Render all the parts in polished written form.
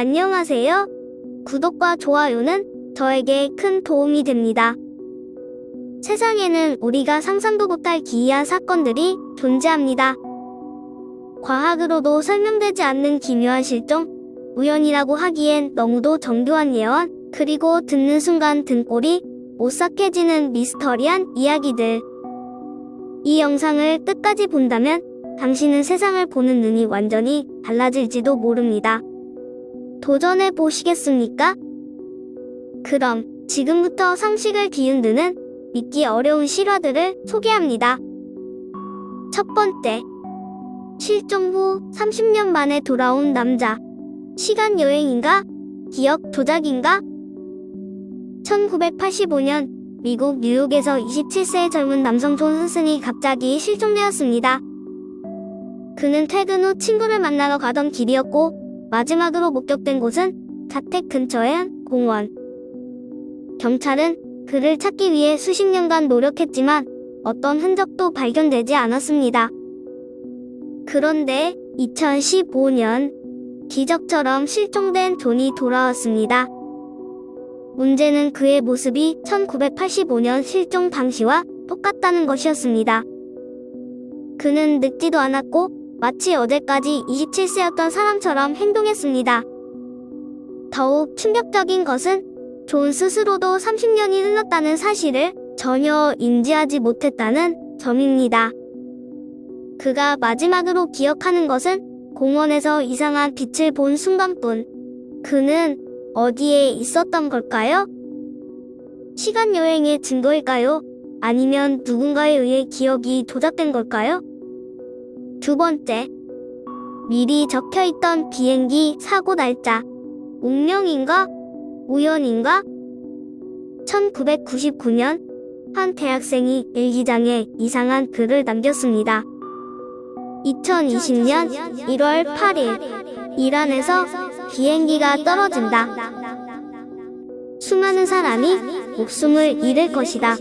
안녕하세요. 구독과 좋아요는 저에게 큰 도움이 됩니다. 세상에는 우리가 상상도 못할 기이한 사건들이 존재합니다. 과학으로도 설명되지 않는 기묘한 실종, 우연이라고 하기엔 너무도 정교한 예언, 그리고 듣는 순간 등골이 오싹해지는 미스터리한 이야기들. 이 영상을 끝까지 본다면 당신은 세상을 보는 눈이 완전히 달라질지도 모릅니다. 도전해 보시겠습니까? 그럼 지금부터 상식을 뒤흔드는 믿기 어려운 실화들을 소개합니다. 첫 번째, 실종 후 30년 만에 돌아온 남자. 시간 여행인가? 기억 조작인가? 1985년 미국 뉴욕에서 27세의 젊은 남성 존 헌슨이 갑자기 실종되었습니다. 그는 퇴근 후 친구를 만나러 가던 길이었고 마지막으로 목격된 곳은 자택 근처의 한 공원. 경찰은 그를 찾기 위해 수십 년간 노력했지만 어떤 흔적도 발견되지 않았습니다. 그런데 2015년 기적처럼 실종된 존이 돌아왔습니다. 문제는 그의 모습이 1985년 실종 당시와 똑같다는 것이었습니다. 그는 늙지도 않았고 마치 어제까지 27세였던 사람처럼 행동했습니다. 더욱 충격적인 것은 존 스스로도 30년이 흘렀다는 사실을 전혀 인지하지 못했다는 점입니다. 그가 마지막으로 기억하는 것은 공원에서 이상한 빛을 본 순간뿐. 그는 어디에 있었던 걸까요? 시간 여행의 증거일까요? 아니면 누군가에 의해 기억이 조작된 걸까요? 두 번째, 미리 적혀있던 비행기 사고 날짜. 운명인가? 우연인가? 1999년 한 대학생이 일기장에 이상한 글을 남겼습니다. 2020년 1월 8일 이란에서 비행기가 떨어진다. 수많은 사람이 목숨을 잃을 것이다.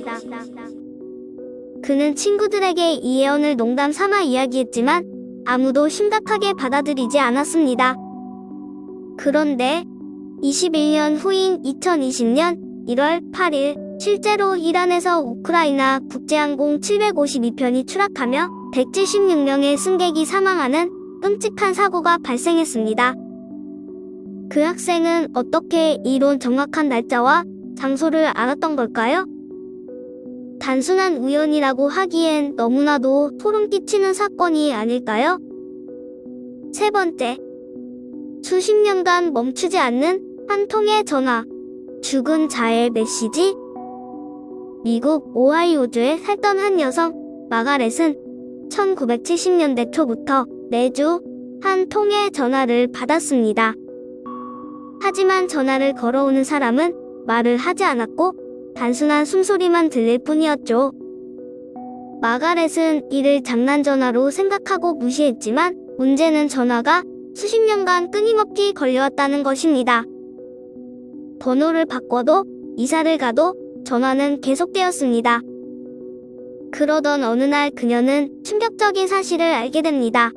그는 친구들에게 이 예언을 농담 삼아 이야기했지만 아무도 심각하게 받아들이지 않았습니다. 그런데 21년 후인 2020년 1월 8일 실제로 이란에서 우크라이나 국제항공 752편이 추락하며 176명의 승객이 사망하는 끔찍한 사고가 발생했습니다. 그 학생은 어떻게 이런 정확한 날짜와 장소를 알았던 걸까요? 단순한 우연이라고 하기엔 너무나도 소름 끼치는 사건이 아닐까요? 세 번째, 수십 년간 멈추지 않는 한 통의 전화. 죽은 자의 메시지? 미국 오하이오주에 살던 한 여성, 마가렛은 1970년대 초부터 매주 한 통의 전화를 받았습니다. 하지만 전화를 걸어오는 사람은 말을 하지 않았고 단순한 숨소리만 들릴 뿐이었죠. 마가렛은 이를 장난 전화로 생각하고 무시했지만 문제는 전화가 수십 년간 끊임없이 걸려왔다는 것입니다. 번호를 바꿔도 이사를 가도 전화는 계속되었습니다. 그러던 어느 날 그녀는 충격적인 사실을 알게 됩니다.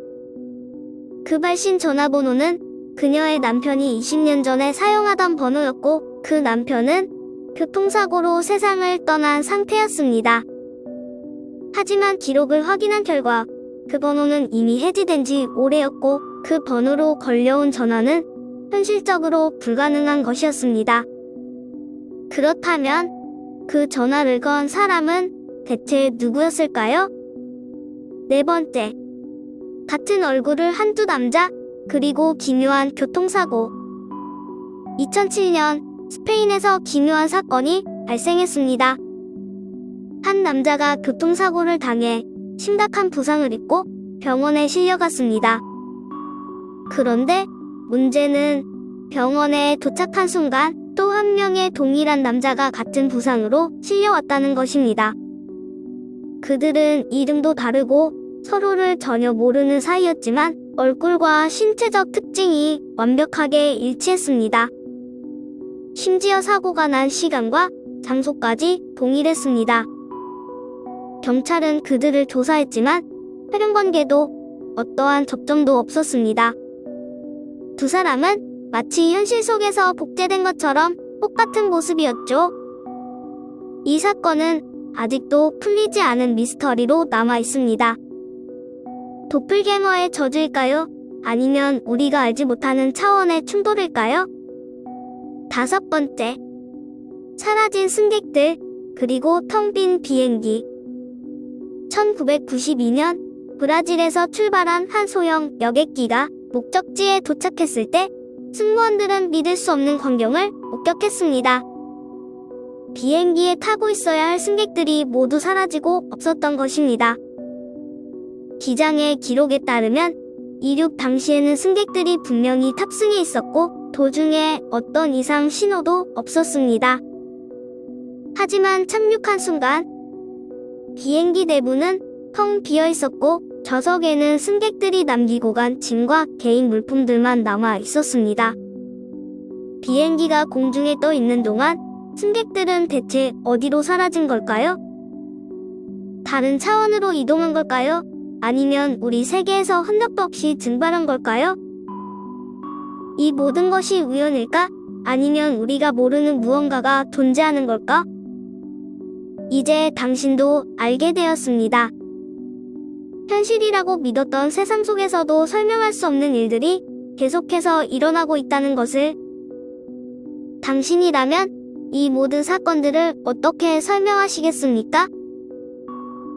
그 발신 전화번호는 그녀의 남편이 20년 전에 사용하던 번호였고 그 남편은 교통사고로 세상을 떠난 상태였습니다. 하지만 기록을 확인한 결과 그 번호는 이미 해지된 지 오래였고 그 번호로 걸려온 전화는 현실적으로 불가능한 것이었습니다. 그렇다면 그 전화를 건 사람은 대체 누구였을까요? 네 번째, 같은 얼굴을 한 두 남자, 그리고 기묘한 교통사고. 2007년 스페인에서 기묘한 사건이 발생했습니다. 한 남자가 교통사고를 당해 심각한 부상을 입고 병원에 실려갔습니다. 그런데 문제는 병원에 도착한 순간 또 한 명의 동일한 남자가 같은 부상으로 실려왔다는 것입니다. 그들은 이름도 다르고 서로를 전혀 모르는 사이였지만 얼굴과 신체적 특징이 완벽하게 일치했습니다. 심지어 사고가 난 시간과 장소까지 동일했습니다. 경찰은 그들을 조사했지만 혈연관계도 어떠한 접점도 없었습니다. 두 사람은 마치 현실 속에서 복제된 것처럼 똑같은 모습이었죠. 이 사건은 아직도 풀리지 않은 미스터리로 남아 있습니다. 도플갱어의 저주일까요? 아니면 우리가 알지 못하는 차원의 충돌일까요? 5번째, 사라진 승객들, 그리고 텅 빈 비행기. 1992년 브라질에서 출발한 한 소형 여객기가 목적지에 도착했을 때 승무원들은 믿을 수 없는 광경을 목격했습니다. 비행기에 타고 있어야 할 승객들이 모두 사라지고 없었던 것입니다. 기장의 기록에 따르면 이륙 당시에는 승객들이 분명히 탑승해 있었고 도중에 어떤 이상 신호도 없었습니다. 하지만 착륙한 순간 비행기 내부는 텅 비어 있었고 좌석에는 승객들이 남기고 간 짐과 개인 물품들만 남아 있었습니다. 비행기가 공중에 떠 있는 동안 승객들은 대체 어디로 사라진 걸까요? 다른 차원으로 이동한 걸까요? 아니면 우리 세계에서 흔적도 없이 증발한 걸까요? 이 모든 것이 우연일까? 아니면 우리가 모르는 무언가가 존재하는 걸까? 이제 당신도 알게 되었습니다. 현실이라고 믿었던 세상 속에서도 설명할 수 없는 일들이 계속해서 일어나고 있다는 것을. 당신이라면 이 모든 사건들을 어떻게 설명하시겠습니까?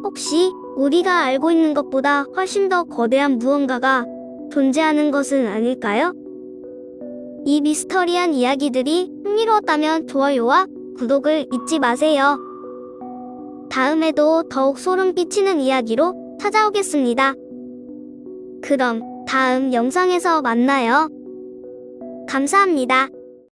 혹시 우리가 알고 있는 것보다 훨씬 더 거대한 무언가가 존재하는 것은 아닐까요? 이 미스터리한 이야기들이 흥미로웠다면 좋아요와 구독을 잊지 마세요. 다음에도 더욱 소름 끼치는 이야기로 찾아오겠습니다. 그럼 다음 영상에서 만나요. 감사합니다.